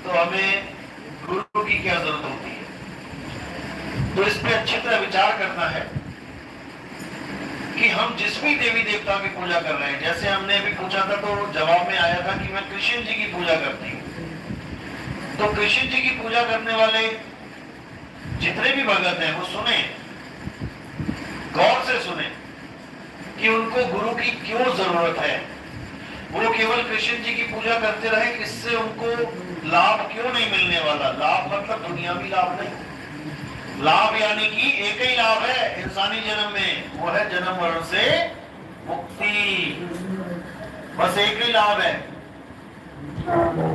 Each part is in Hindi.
तो हमें गुरु की क्या जरूरत होती है। तो इस पे अच्छी तरह विचार करना है कि हम जिस भी देवी देवता की पूजा कर रहे हैं, जैसे हमने अभी पूछा था तो जवाब में आया था कि मैं कृष्ण जी की पूजा करती हूँ। तो कृष्ण जी की पूजा करने वाले जितने भी भगत हैं वो सुने, गौर से सुने कि उनको गुरु की क्यों जरूरत है। वो केवल कृष्ण जी की पूजा करते रहे, इससे उनको लाभ क्यों नहीं मिलने वाला। लाभ मतलब दुनियावी लाभ नहीं, लाभ यानी कि एक ही लाभ है इंसानी जन्म में, वो है जन्म मरण से मुक्ति। बस एक ही लाभ है।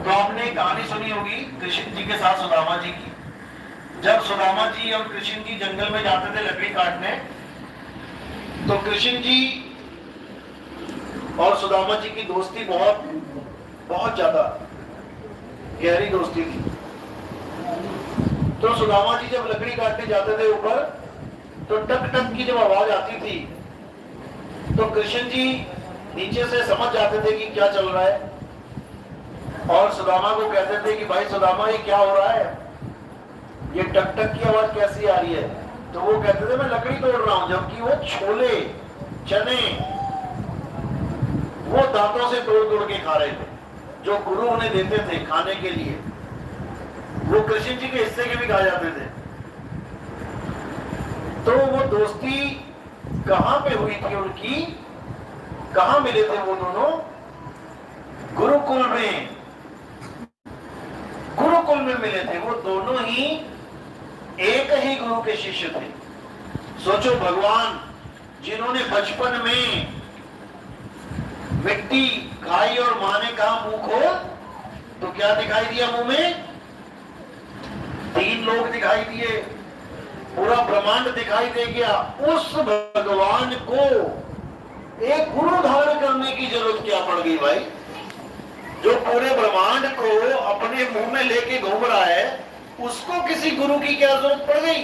तो आपने कहानी सुनी होगी कृष्ण जी के साथ सुदामा जी की। जब सुदामा जी और कृष्ण जी जंगल में जाते थे लकड़ी काटने, तो कृष्ण जी और सुदामा जी की दोस्ती बहुत बहुत ज्यादा गहरी दोस्ती थी। तो सुदामा जी जब लकड़ी काटने जाते थे ऊपर, तो टक टक की जब आवाज आती थी तो कृष्ण जी नीचे से समझ जाते थे कि क्या चल रहा है, और सुदामा को कहते थे कि भाई सुदामा ये क्या हो रहा है, ये टक टक की आवाज कैसी आ रही है। तो वो कहते थे मैं लकड़ी तोड़ रहा हूं, जबकि वो छोले चने वो दांतों से तोड़ तोड़ के खा रहे थे, जो गुरु उन्हें देते थे खाने के लिए, वो कृष्ण जी के हिस्से के भी खा जाते थे। तो वो दोस्ती कहां पे हुई थी उनकी, कहां मिले थे वो दोनों? गुरुकुल में, गुरुकुल में मिले थे। वो दोनों ही एक ही गुरु के शिष्य थे। सोचो, भगवान जिन्होंने बचपन में मिट्टी खाई और मां ने कहा मुंह खोल, तो क्या दिखाई दिया मुंह में? 3 लोग दिखाई दिए, पूरा ब्रह्मांड दिखाई दे गया। उस भगवान को एक गुरु धारण करने की जरूरत क्या पड़ गई भाई? जो पूरे ब्रह्मांड को अपने मुंह में लेके घूम रहा है, उसको किसी गुरु की क्या जरूरत पड़ गई?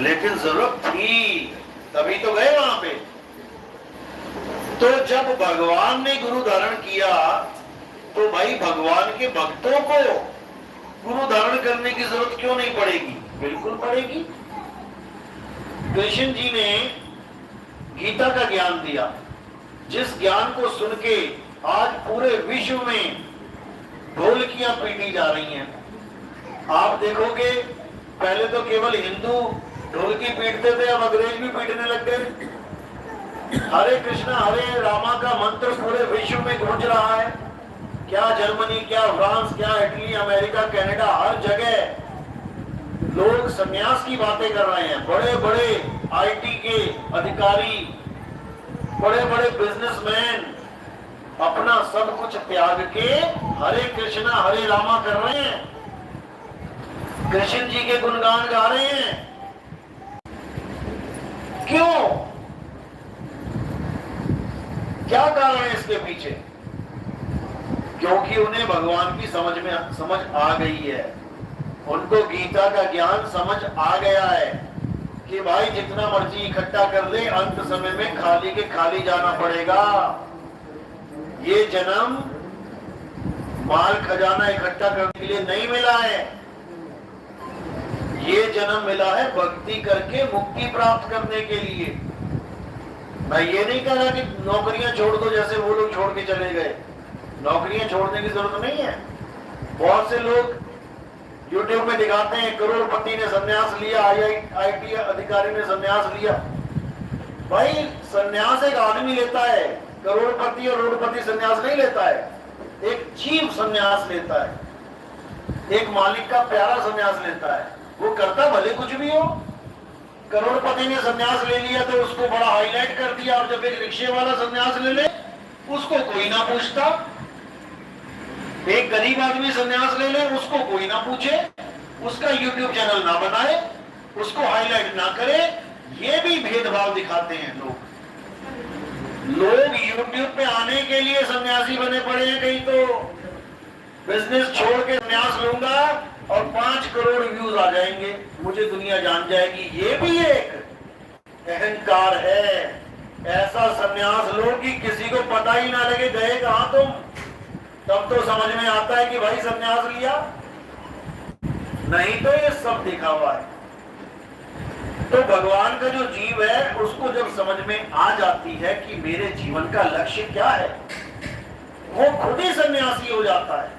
लेकिन जरूरत थी, तभी तो गए वहां पे। तो जब भगवान ने गुरु धारण किया, तो भाई भगवान के भक्तों को गुरु धारण करने की जरूरत क्यों नहीं पड़ेगी? बिल्कुल पड़ेगी। कृष्ण जी ने गीता का ज्ञान दिया, जिस ज्ञान को सुन के आज पूरे विश्व में ढोलकियां पीटी जा रही हैं। आप देखोगे पहले तो केवल हिंदू ढोलकी पीटते थे, अब अंग्रेज भी पीटने लग गए। हरे कृष्णा हरे रामा का मंत्र पूरे विश्व में गूंज रहा है। क्या जर्मनी, क्या फ्रांस, क्या इटली, अमेरिका, कनाडा, हर जगह लोग संन्यास की बातें कर रहे हैं। बड़े बड़े आईटी के अधिकारी, बड़े बड़े बिजनेसमैन अपना सब कुछ त्याग के हरे कृष्णा हरे रामा कर रहे हैं, कृष्ण जी के गुणगान गा रहे हैं। क्यों? क्या कारण है इसके पीछे? क्योंकि उन्हें भगवान की समझ आ गई है। उनको गीता का ज्ञान समझ आ गया है कि भाई जितना मर्जी इकट्ठा कर ले, अंत समय में खाली के खाली जाना पड़ेगा। ये जन्म माल खजाना इकट्ठा करने के लिए नहीं मिला है, ये जन्म मिला है भक्ति करके मुक्ति प्राप्त करने के लिए। मैं ये नहीं कह रहा कि नौकरियां छोड़ दो जैसे वो लोग छोड़ के चले गए। नौकरियां छोड़ने की जरूरत नहीं है। बहुत से लोग YouTube में दिखाते हैं करोड़पति ने संन्यास लिया, IIT अधिकारी ने संन्यास लिया। भाई संन्यास एक आदमी लेता है, करोड़पति और रोडपति संन्यास नहीं लेता है। एक जीव संन्यास लेता है, एक मालिक का प्यारा संन्यास लेता है। वो करता भले कुछ भी हो। करोड़पति ने संन्यास ले लिया तो उसको बड़ा हाईलाइट कर दिया, और जब एक रिक्शे वाला संन्यास ले ले उसको कोई ना पूछता। एक गरीब आदमी संन्यास ले ले, उसको कोई ना पूछे, उसका YouTube चैनल ना बनाए, उसको हाईलाइट ना करे। ये भी भेदभाव दिखाते हैं लोग। लोग YouTube पे आने के लिए सन्यासी बने पड़े हैं। कहीं तो बिजनेस छोड़ के संन्यास लूंगा और 5 करोड़ व्यूज आ जाएंगे, मुझे दुनिया जान जाएगी। ये भी एक अहंकार है। ऐसा संन्यास लो कि किसी को पता ही ना लगे गए कहां तुम। तब तो समझ में आता है कि भाई संन्यास लिया, नहीं तो ये सब देखा हुआ है। तो भगवान का जो जीव है उसको जब समझ में आ जाती है कि मेरे जीवन का लक्ष्य क्या है, वो खुद ही सन्यासी हो जाता है।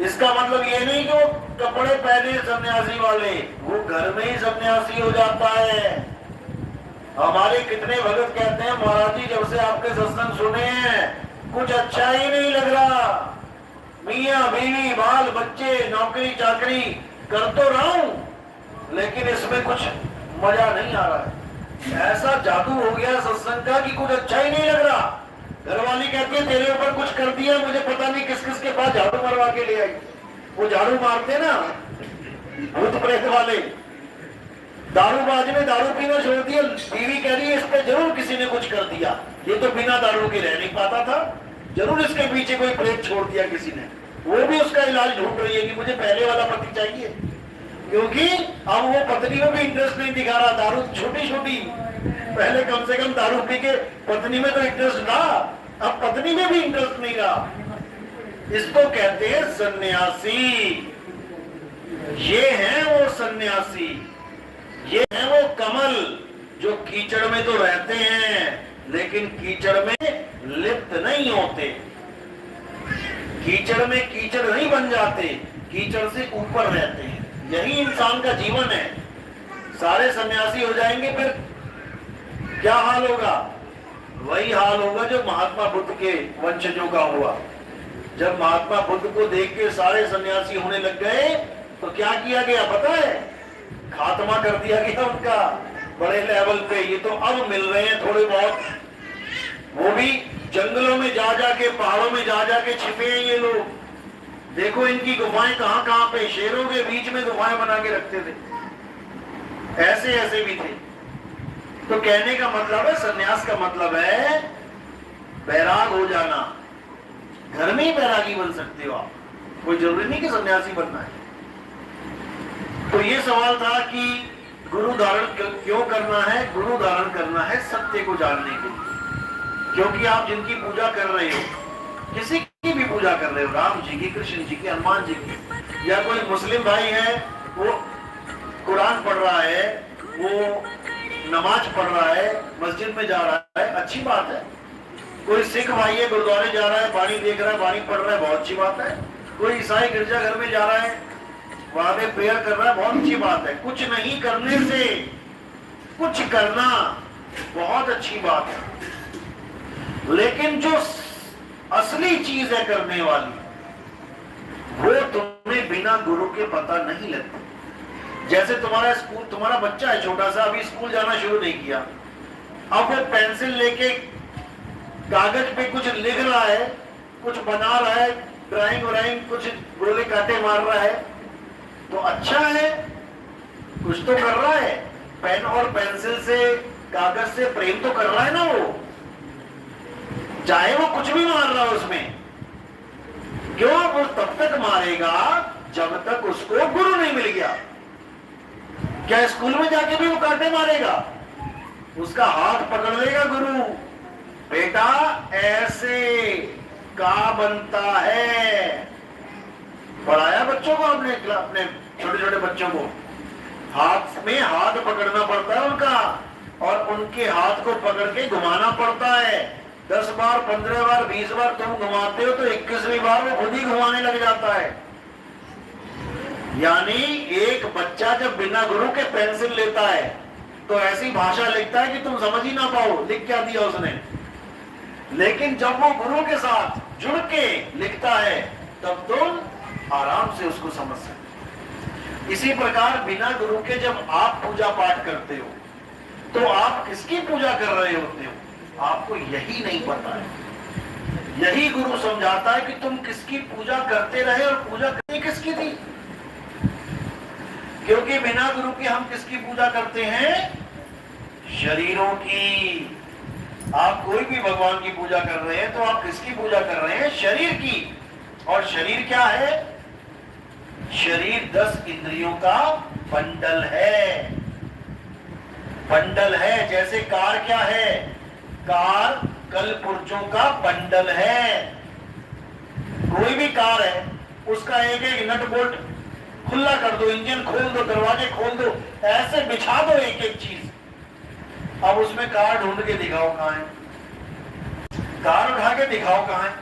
इसका मतलब ये नहीं कि वो कपड़े पहने सन्यासी वाले, वो घर में ही सन्यासी हो जाता है। हमारे कितने भगत कहते हैं महाराज जी जब से आपके सत्संग सुने हैं कुछ अच्छा ही नहीं लग रहा, मियाँ बीवी बाल बच्चे नौकरी चाकरी कर तो रहा हूं लेकिन इसमें कुछ मजा नहीं आ रहा है। ऐसा जादू हो गया सत्संग का कि कुछ अच्छा ही नहीं लग रहा। घरवाली कहती है तेरे ऊपर कुछ कर दिया, मुझे पता नहीं किस किस के पास झाड़ू मरवा के ले आई। वो झाड़ू मारते ना भूत प्रेत वाले, दारूबाज ने दारू पीना छोड़ दिया, बीवी कह रही है इस पे जरूर किसी ने कुछ कर दिया, ये तो बिना दारू के रह नहीं पाता था, जरूर इसके पीछे कोई प्रेत छोड़ दिया किसी ने। वो भी उसका इलाज ढूंढ रही है कि मुझे पहले वाला पति चाहिए, क्योंकि अब वो पत्नी में भी इंटरेस्ट नहीं दिखा रहा। दारू छोटी छोटी, पहले कम से कम दारू पी के पत्नी में तो इंटरेस्ट था, अब पत्नी में भी इंटरेस्ट नहीं रहा। इसको कहते हैं सन्यासी। ये है वो सन्यासी, ये है वो कमल जो कीचड़ में तो रहते हैं लेकिन कीचड़ में लिप्त नहीं होते, कीचड़ में कीचड़ नहीं बन जाते, कीचड़ से ऊपर रहते हैं। यही इंसान का जीवन है। सारे सन्यासी हो जाएंगे फिर क्या हाल होगा? वही हाल होगा जो महात्मा बुद्ध के वंशजों का हुआ। जब महात्मा बुद्ध को देख के सारे सन्यासी होने लग गए तो क्या किया गया पता है? खात्मा कर दिया गया उनका बड़े लेवल पे। ये तो अब मिल रहे हैं थोड़े बहुत, वो भी जंगलों में जा जाके पहाड़ों में जा जाके छिपे हैं ये लोग। देखो इनकी गुफाएं कहां कहां पे, शेरों के बीच में गुफाएं बना के रखते थे, ऐसे ऐसे भी थे। तो कहने का मतलब है सन्यास का मतलब है बैराग हो जाना। घर में ही बैरागी बन सकते हो आप, कोई जरूरी नहीं कि सन्यासी बनना है। तो ये सवाल था कि गुरु धारण क्यों करना है? गुरु धारण करना है सत्य को जानने के लिए। क्योंकि आप जिनकी पूजा कर रहे हो, किसी की भी पूजा कर रहे हो, राम जी की, कृष्ण जी की, हनुमान जी की, या कोई मुस्लिम भाई है वो कुरान पढ़ रहा है, वो नमाज पढ़ रहा है, मस्जिद में जा रहा है, अच्छी बात है। कोई सिख भाई है गुरुद्वारे जा रहा है, बाणी देख रहा है, बाणी पढ़ रहा है, बहुत अच्छी बात है। कोई ईसाई गिरजाघर में जा रहा है, वहां पे प्रेयर कर रहा है, बहुत अच्छी बात है। कुछ नहीं करने से कुछ करना बहुत अच्छी बात है। लेकिन जो असली चीज है करने वाली, वो तुम्हें बिना गुरु के पता नहीं लगती। जैसे तुम्हारा स्कूल, तुम्हारा बच्चा है छोटा सा, अभी स्कूल जाना शुरू नहीं किया, अब वो पेंसिल लेके कागज पे कुछ लिख रहा है, कुछ बना रहा है, ड्राइंग व्राइंग, कुछ गोले काटे मार रहा है, तो अच्छा है, कुछ तो कर रहा है। पेन और पेंसिल से, कागज से प्रेम तो कर रहा है ना वो, चाहे वो कुछ भी मार रहा है उसमें। क्यों? वो तब तक मारेगा जब तक उसको गुरु नहीं मिल गया। क्या स्कूल में जाके भी वो कांटे मारेगा? उसका हाथ पकड़ लेगा गुरु, बेटा ऐसे का बनता है। पढ़ाया बच्चों को आपने, अपने छोटे छोटे बच्चों को हाथ में हाथ पकड़ना पड़ता है उनका, और उनके हाथ को पकड़ के घुमाना पड़ता है। 10 बार 15 बार 20 बार तुम घुमाते हो तो 21वीं बार वो खुद ही घुमाने लग जाता है। यानी एक बच्चा जब बिना गुरु के पेंसिल लेता है तो ऐसी भाषा लिखता है कि तुम समझ ही ना पाओ लिख क्या दिया उसने। लेकिन जब वो गुरु के साथ जुड़ के लिखता है तब तुम आराम से उसको समझ सकते। इसी प्रकार बिना गुरु के जब आप पूजा पाठ करते हो तो आप किसकी पूजा कर रहे होते हो? आपको यही नहीं पता है। यही गुरु समझाता है कि तुम किसकी पूजा करते रहे, और पूजा करनी किसकी थी। क्योंकि बिना गुरु के हम किसकी पूजा करते हैं? शरीरों की। आप कोई भी भगवान की पूजा कर रहे हैं तो आप किसकी पूजा कर रहे हैं? शरीर की। और शरीर क्या है? शरीर 10 इंद्रियों का बंडल है। बंडल है। जैसे कार क्या है? कार कल पुर्जों का बंडल है। कोई भी कार है, उसका एक एक नट बोल्ट खुला कर दो, इंजन खोल दो, दरवाजे खोल दो, ऐसे बिछा दो एक एक चीज। अब उसमें कार ढूंढ के दिखाओ कहां है, कार उठा के दिखाओ कहां है,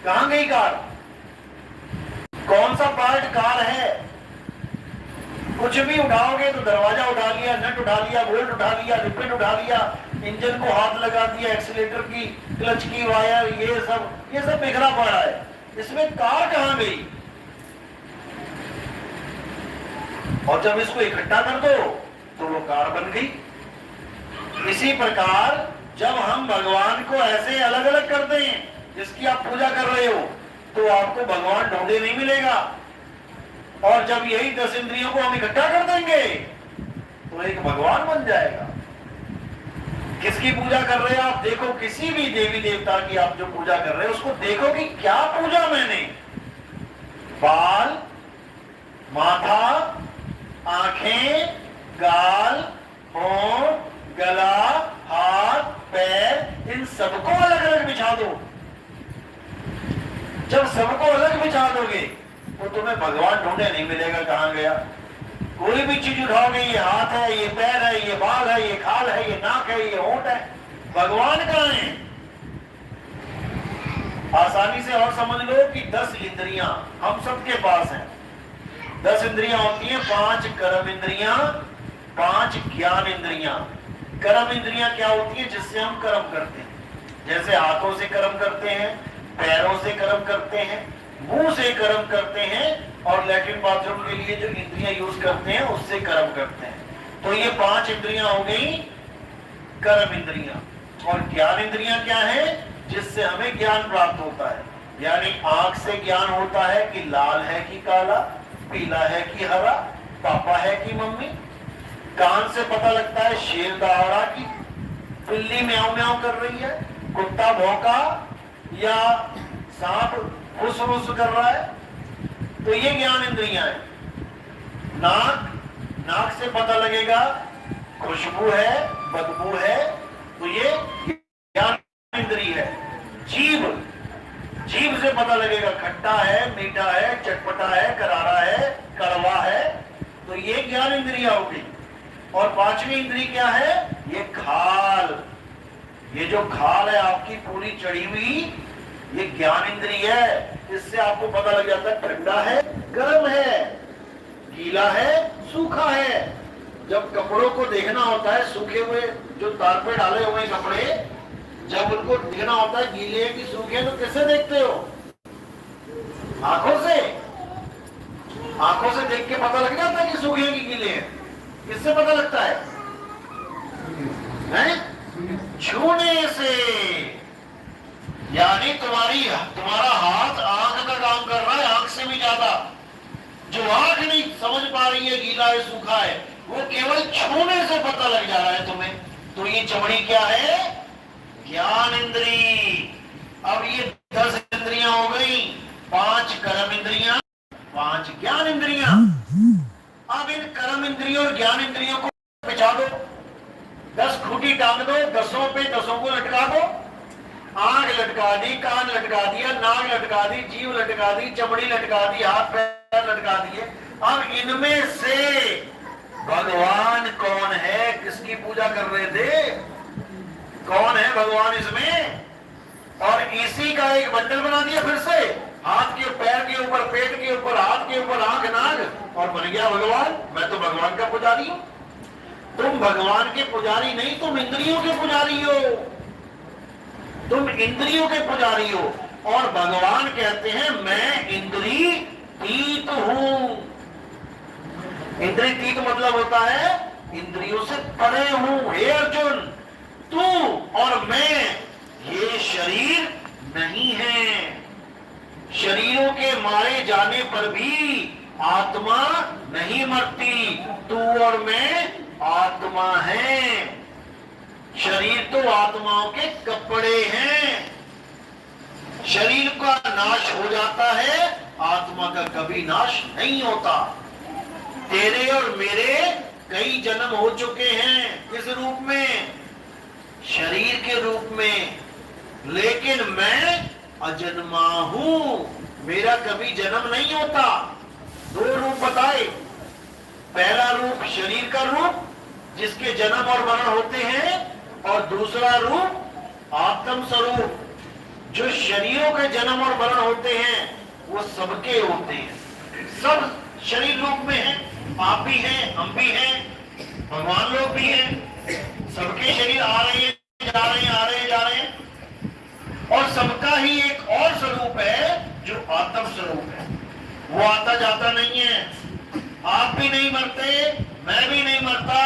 कहां गई कार, कौन सा पार्ट कार है। कुछ भी उठाओगे तो दरवाजा उठा लिया, नट उठा लिया, बोल्ट उठा लिया, रिपन उठा लिया, इंजन को हाथ लगा दिया, एक्सीलेटर की, क्लच की वायर, ये सब बिखरा पड़ा है। इसमें कार कहां गई। और जब इसको इकट्ठा कर दो तो वो कार बन गई। इसी प्रकार जब हम भगवान को ऐसे अलग अलग करते हैं, जिसकी आप पूजा कर रहे हो, तो आपको भगवान ढूंढे नहीं मिलेगा। और जब यही 10 इंद्रियों को हम इकट्ठा कर देंगे तो एक भगवान बन जाएगा। किसकी पूजा कर रहे हैं आप, देखो किसी भी देवी देवता की आप जो पूजा कर रहे हैं उसको देखो कि क्या पूजा मैंने। बाल, माथा, आंखें, गाल, होंठ, गला, हाथ, पैर, इन सबको अलग अलग बिछा दो। जब सबको अलग बिछा दोगे तो तुम्हें भगवान ढूंढे नहीं मिलेगा कहां गया। कोई भी चीज उठाओगे, ये हाथ है, ये पैर है, ये बाल है, ये खाल है, ये नाक है, ये होंठ है, भगवान कहां है। आसानी से और समझ लो कि 10 इंद्रियां हम सबके पास हैं। 10 इंद्रियां होती हैं, 5 कर्म इंद्रियां, 5 ज्ञान इंद्रियां। कर्म इंद्रियां क्या होती है, जिससे हम कर्म करते हैं। जैसे हाथों से कर्म करते हैं, पैरों से कर्म करते हैं, मुंह से कर्म करते हैं, और लैट्रिन बाथरूम के लिए जो इंद्रियां यूज करते हैं उससे कर्म करते हैं। तो ये 5 इंद्रियां हो गई कर्म इंद्रियां। और ज्ञान इंद्रियां क्या है, जिससे हमें ज्ञान प्राप्त होता है। यानी आंख से ज्ञान होता है कि लाल है कि काला, पीला है कि हरा, पापा है कि मम्मी। कान से पता लगता है शेर दहाड़ा की, बिल्ली म्याऊं म्याऊं कर रही है, कुत्ता भौंका, या सांप फुस फुस कर रहा है। तो ये ज्ञान इंद्रियां है। नाक से पता लगेगा खुशबू है, बदबू है, तो ये ज्ञान इंद्रिय है। जीभ से पता लगेगा खट्टा है, मीठा है, चटपटा है, करारा है, कड़वा है, तो ये ज्ञान इंद्रिया होगी। और 5वीं इंद्रिय क्या है, ये खाल। ये जो खाल है आपकी पूरी चढ़ी हुई, ये ज्ञान इंद्रिय है। इससे आपको पता लग जाता है ठंडा है, गर्म है, गीला है, सूखा है। जब कपड़ों को देखना होता है, सूखे हुए जो तार पे डाले हुए कपड़े, जब उनको देखना होता है गीले की सूखे, तो कैसे देखते हो, आंखों से। आंखों से देख के पता लग जाता है कि सूखे की गीले हैं। किससे पता लगता है? छूने से। यानी तुम्हारा हाथ आंख का काम कर रहा है, आंख से भी ज्यादा। जो आंख नहीं समझ पा रही है गीला है सूखा है, वो केवल छूने से पता लग जा रहा है तुम्हें। तो ये चमड़ी क्या है, ज्ञान इंद्री। अब ये 10 इंद्रियां हो गई, 5 कर्म इंद्रियां, 5 ज्ञान इंद्रियां। अब इन कर्म इंद्रियों और ज्ञान इंद्रियों को बिछा दो, 10 खूंटी टांग दो, 10 पे 10 को लटका दो। आंख लटका दी, कान लटका दिया, नाक लटका दी, जीभ लटका दी, चमड़ी लटका दी, हाथ पैर लटका दिए। अब इनमें से भगवान कौन है, किसकी पूजा कर रहे थे, कौन है भगवान इसमें? और इसी का एक बंडल बना दिया फिर से, हाथ के पैर के ऊपर, पेट के ऊपर, हाथ के ऊपर, आंख नाक, और बन गया भगवान। मैं तो भगवान का पुजारी हूं। तुम भगवान के पुजारी नहीं, तुम इंद्रियों के पुजारी हो। तुम इंद्रियों के पुजारी हो। और भगवान कहते हैं मैं इंद्रिय तीत हूं। इंद्रिय तीत मतलब होता है इंद्रियों से परे हूं। हे अर्जुन, तू और मैं ये शरीर नहीं है। शरीरों के मारे जाने पर भी आत्मा नहीं मरती। तू और मैं आत्मा है। शरीर तो आत्माओं के कपड़े हैं। शरीर का नाश हो जाता है, आत्मा का कभी नाश नहीं होता। तेरे और मेरे कई जन्म हो चुके हैं इस रूप में, शरीर के रूप में, लेकिन मैं अजन्मा हूं, मेरा कभी जन्म नहीं होता। दो रूप बताए, पहला रूप शरीर का रूप जिसके जन्म और मरण होते हैं, और दूसरा रूप आत्म स्वरूप जो शरीरों के जन्म और मरण होते हैं वो सबके होते हैं, सब शरीर रूप में हैं। आप भी हैं, हम भी हैं, भगवान लोग भी हैं, सबके शरीर आ रहे हैं, जा रहे हैं, आ रहे हैं, जा रहे हैं, और सबका ही एक और स्वरूप है जो आत्म स्वरूप है। वो आता जाता नहीं है। आप भी नहीं मरते, मैं भी नहीं मरता,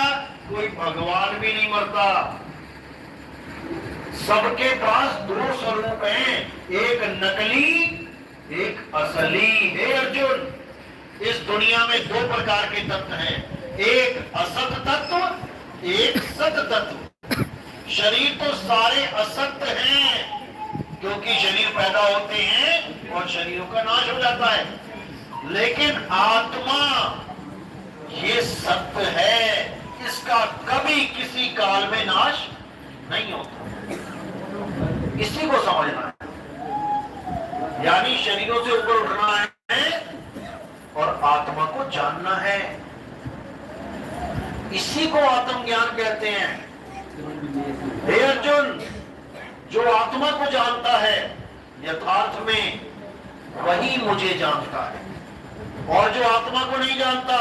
कोई भगवान भी नहीं मरता। सबके पास दो स्वरूप हैं, एक नकली, एक असली। हे अर्जुन, इस दुनिया में दो प्रकार के तत्व हैं, एक असत तत्व, एक सत तत्व। शरीर तो सारे असत हैं क्योंकि शरीर पैदा होते हैं और शरीरों का नाश हो जाता है, लेकिन आत्मा ये सत्य है, इसका कभी किसी काल में नाश नहीं होता। इसी को समझना है, यानी शरीरों से ऊपर उठना है और आत्मा को जानना है। इसी को आत्मज्ञान कहते हैं। हे अर्जुन, जो आत्मा को जानता है यथार्थ में वही मुझे जानता है, और जो आत्मा को नहीं जानता,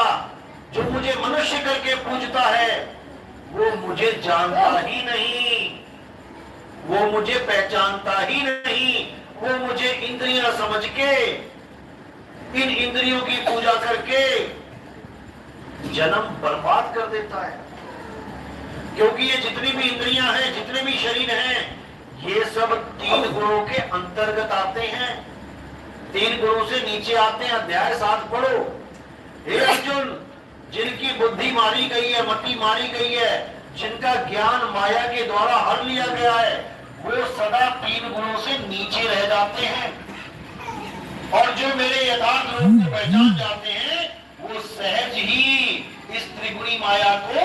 जो मुझे मनुष्य करके पूजता है, वो मुझे जानता ही नहीं, वो मुझे पहचानता ही नहीं। वो मुझे इंद्रियां समझ के, इन इंद्रियों की पूजा करके जन्म बर्बाद कर देता है। क्योंकि ये जितनी भी इंद्रियां हैं, जितने भी शरीर हैं, ये सब तीन गुणों के अंतर्गत आते हैं, तीन गुणों से नीचे आते हैं। अध्याय 7 पढ़ो। हे अर्जुन, जिनकी बुद्धि मारी गई है, मति मारी गई है, जिनका ज्ञान माया के द्वारा हर लिया गया है, वो सदा तीन गुणों से नीचे रह जाते हैं, और जो मेरे यथार्थ रूप को पहचान जाते हैं वो सहज ही इस त्रिगुणी माया को